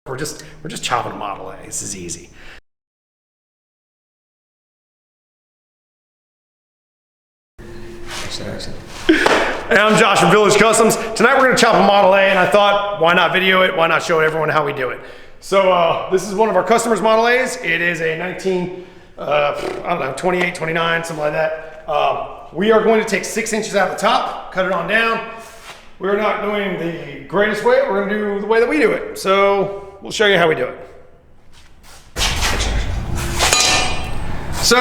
We're just chopping a Model A. This is easy. Hey, I'm Josh from Village Customs. Tonight we're going to chop a Model A, and I thought, why not video it? Why not show everyone how we do it? So this is one of our customers' Model A's. It is a 28, 29, something like that. We are going to take 6 inches out of the top, cut it on down. We're not doing the greatest way. We're going to do the way that we do it. So we'll show you how we do it. So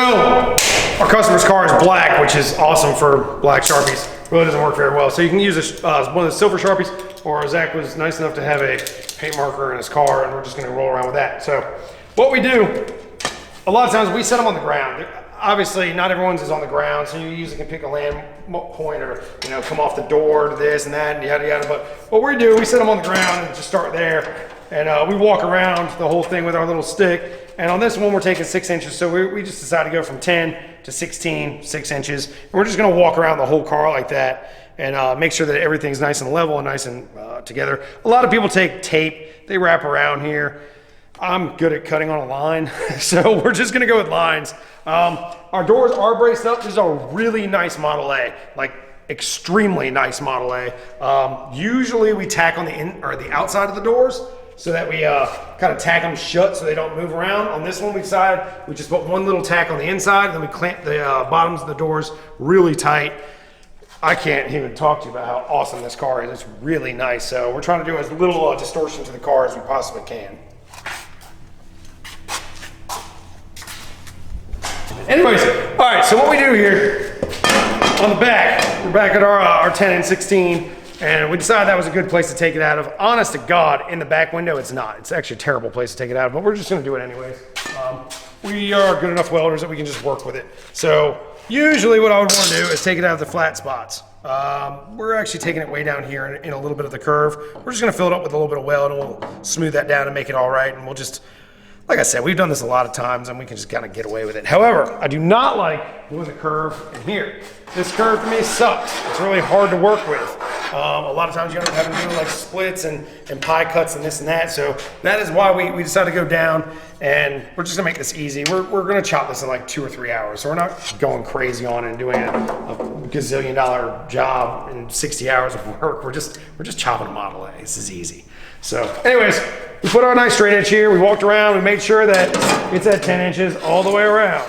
our customer's car is black, which is awesome for black Sharpies. Really doesn't work very well. So you can use one of the silver Sharpies, or Zach was nice enough to have a paint marker in his car, and we're just going to roll around with that. So what we do, a lot of times we set them on the ground. Obviously, not everyone's is on the ground, so you usually can pick a land point or, come off the door to this and that and yada yada. But what we do, we set them on the ground and just start there. And we walk around the whole thing with our little stick. And on this one, we're taking 6 inches. So we just decided to go from 10 to 16, 6 inches. And we're just gonna walk around the whole car like that and make sure that everything's nice and level and nice and together. A lot of people take tape, they wrap around here. I'm good at cutting on a line, so we're just gonna go with lines. Our doors are braced up. This is a really nice Model A, like extremely nice Model A. Usually we tack on the outside of the doors so that we kind of tack them shut so they don't move around. On this one we decided we just put one little tack on the inside, and then we clamp the bottoms of the doors really tight. I can't even talk to you about how awesome this car is. It's really nice. So we're trying to do as little distortion to the car as we possibly can. Anyways, all right, so what we do here on the back, we're back at our 10 and 16, and we decided that was a good place to take it out of. Honest to God, in the back window, it's not. It's actually a terrible place to take it out of, but we're just gonna do it anyways. We are good enough welders that we can just work with it. So usually what I would wanna do is take it out of the flat spots. We're actually taking it way down here in a little bit of the curve. We're just gonna fill it up with a little bit of weld, and we'll smooth that down and make it all right, and we'll just, like I said, we've done this a lot of times and we can just kind of get away with it. However, I do not like doing the curve in here. This curve for me sucks. It's really hard to work with. A lot of times you end up having to do like splits and pie cuts and this and that. So that is why we decided to go down, and we're just gonna make this easy. We're gonna chop this in like 2 or 3 hours. So we're not going crazy on it and doing a gazillion-dollar job in 60 hours of work. We're just chopping a Model A. This is easy. So anyways, we put our nice straight edge here. We walked around. We made sure that it's at 10 inches all the way around.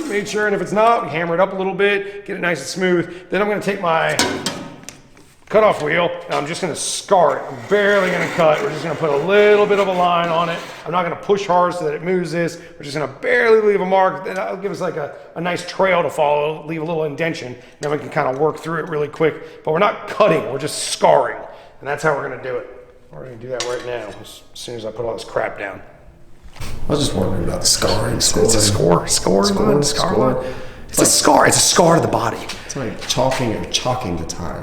Made sure, and if it's not, we hammer it up a little bit, get it nice and smooth. Then I'm going to take my cutoff wheel, and I'm just going to scar it. I'm barely going to cut. We're just going to put a little bit of a line on it. I'm not going to push hard so that it moves this. We're just going to barely leave a mark. Then that'll give us like a nice trail to follow, leave a little indentation. Then we can kind of work through it really quick. But we're not cutting, we're just scarring. And that's how we're going to do it. We're going to do that right now, as soon as I put all this crap down. I was just wondering about the scarring. It's a scar. It's a scar. It's a scar to the body. It's like chalking the tire.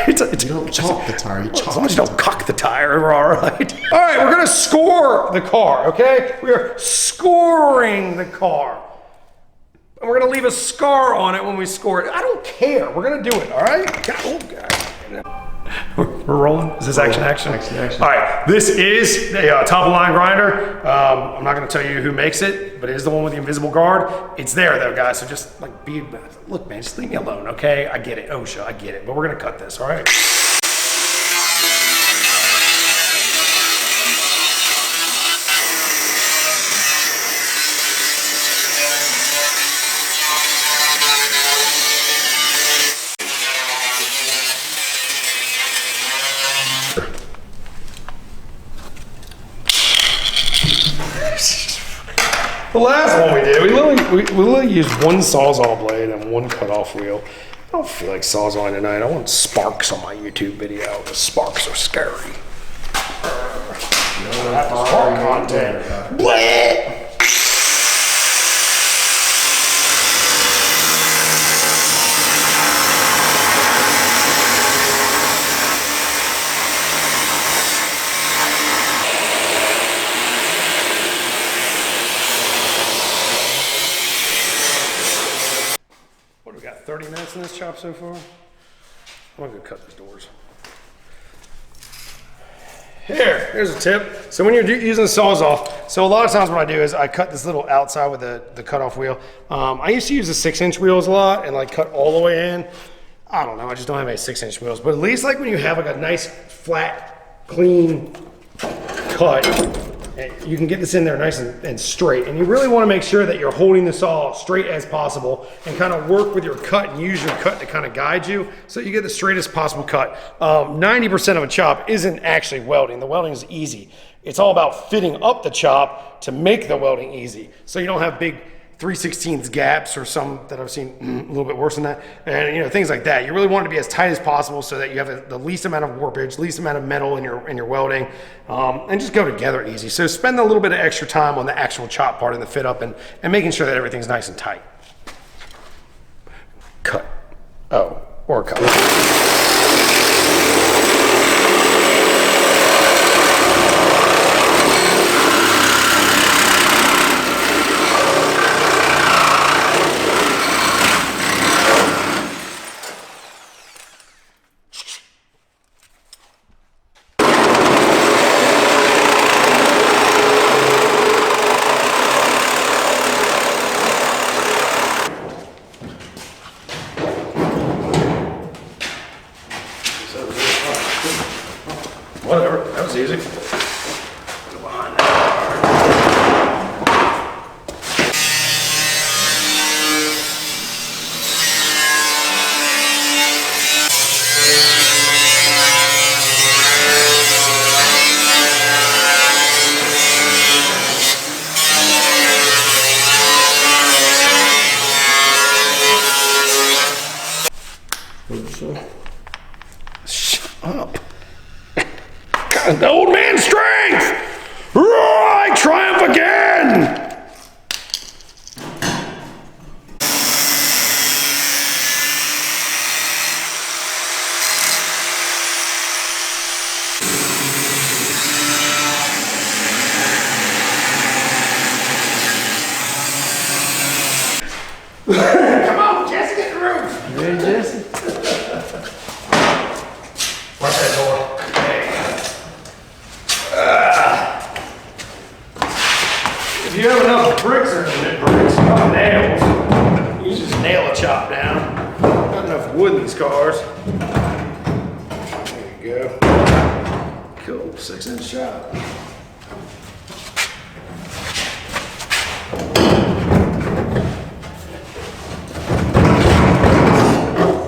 You don't chalk the tire, you chalk. As long as you don't cock the tire, we're all right. All right, we're going to score the car, okay? We are scoring the car. And we're going to leave a scar on it when we score it. I don't care. We're going to do it, all right? Oh, God. We're rolling. Is this action? All right, this is a top-of-line grinder. I'm not going to tell you who makes it, but it is the one with the invisible guard. It's there though, guys. So just like look, man, just leave me alone, okay? I get it, OSHA, I get it, but we're going to cut this, all right? The last one we did, we literally used one Sawzall blade and one cutoff wheel. I don't feel like Sawzalling tonight. I want sparks on my YouTube video. The sparks are scary. Spark content. Bleh! What, we got 30 minutes in this chop so far? I'm gonna go cut these doors. Here's a tip. So when you're using the Sawzall, so a lot of times what I do is I cut this little outside with the cutoff wheel. I used to use the 6-inch wheels a lot and like cut all the way in. I don't know, I just don't have any 6-inch wheels, but at least like when you have like a nice flat, clean cut, you can get this in there nice and straight. And you really want to make sure that you're holding the saw straight as possible and kind of work with your cut and use your cut to kind of guide you so you get the straightest possible cut. 90% of a chop isn't actually welding. The welding is easy. It's all about fitting up the chop to make the welding easy. So you don't have big 3/16 gaps or some that I've seen a little bit worse than that, and you know, things like that. You really want it to be as tight as possible so that you have the least amount of warpage, least amount of metal in your welding, and just go together easy. So spend a little bit of extra time on the actual chop part and the fit up and making sure that everything's nice and tight. Cut. Oh, or cut. Whatever, that was easy. Go behind that. Shut up. The old man's strength! I triumph again! Come on, Jesse, get the roof! You ready, Jesse? Watch that door. If you have enough bricks or not nails, you just nail a chop down. Got enough wood in these cars. There you go. Cool, 6-inch chop.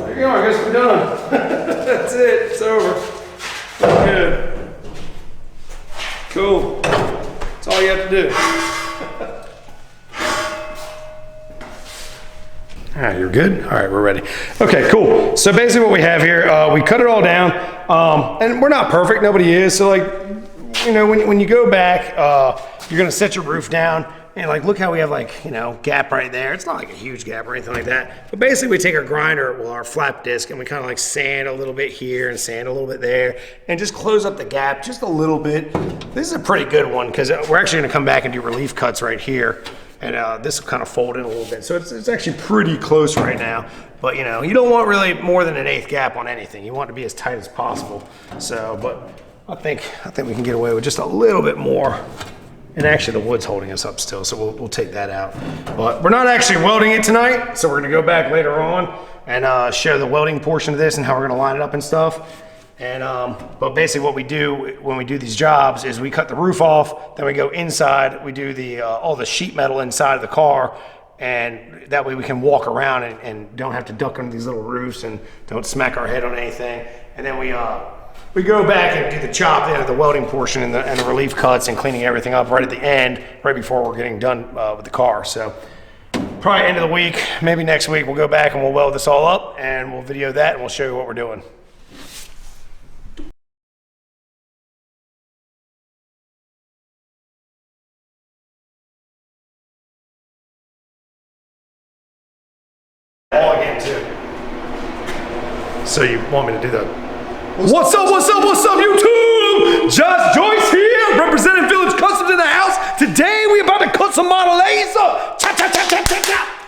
There you go, I guess we're done. That's it, it's over. Good. Cool. That's all you have to do. All right, you're good? All right, we're ready. Okay, cool. So basically what we have here, we cut it all down, and we're not perfect, nobody is. So like, you know, when you go back, you're gonna set your roof down, and like, look how we have like, you know, gap right there. It's not like a huge gap or anything like that. But basically we take our grinder, well, our flap disc, and we kind of like sand a little bit here and sand a little bit there, and just close up the gap just a little bit. This is a pretty good one because we're actually gonna come back and do relief cuts right here. And this will kind of fold in a little bit. So it's actually pretty close right now. But you know, you don't want really more than an 1/8 gap on anything. You want it to be as tight as possible. So, but I think we can get away with just a little bit more. And actually the wood's holding us up still, so we'll take that out. But we're not actually welding it tonight. So we're gonna go back later on and show the welding portion of this and how we're gonna line it up and stuff. And but basically what we do when we do these jobs is we cut the roof off, then we go inside, we do the all the sheet metal inside of the car, and that way we can walk around and don't have to duck under these little roofs and don't smack our head on anything. And then we go back and do the chop, the welding portion and the relief cuts and cleaning everything up right at the end, right before we're getting done with the car. So probably end of the week, maybe next week, we'll go back and we'll weld this all up and we'll video that and we'll show you what we're doing. All again too. So you want me to do the what's up YouTube? Just Joyce here, representing Village Customs in the house. Today we about to cut some Model A's up. Chop, chop, chop, chop, chop, chop.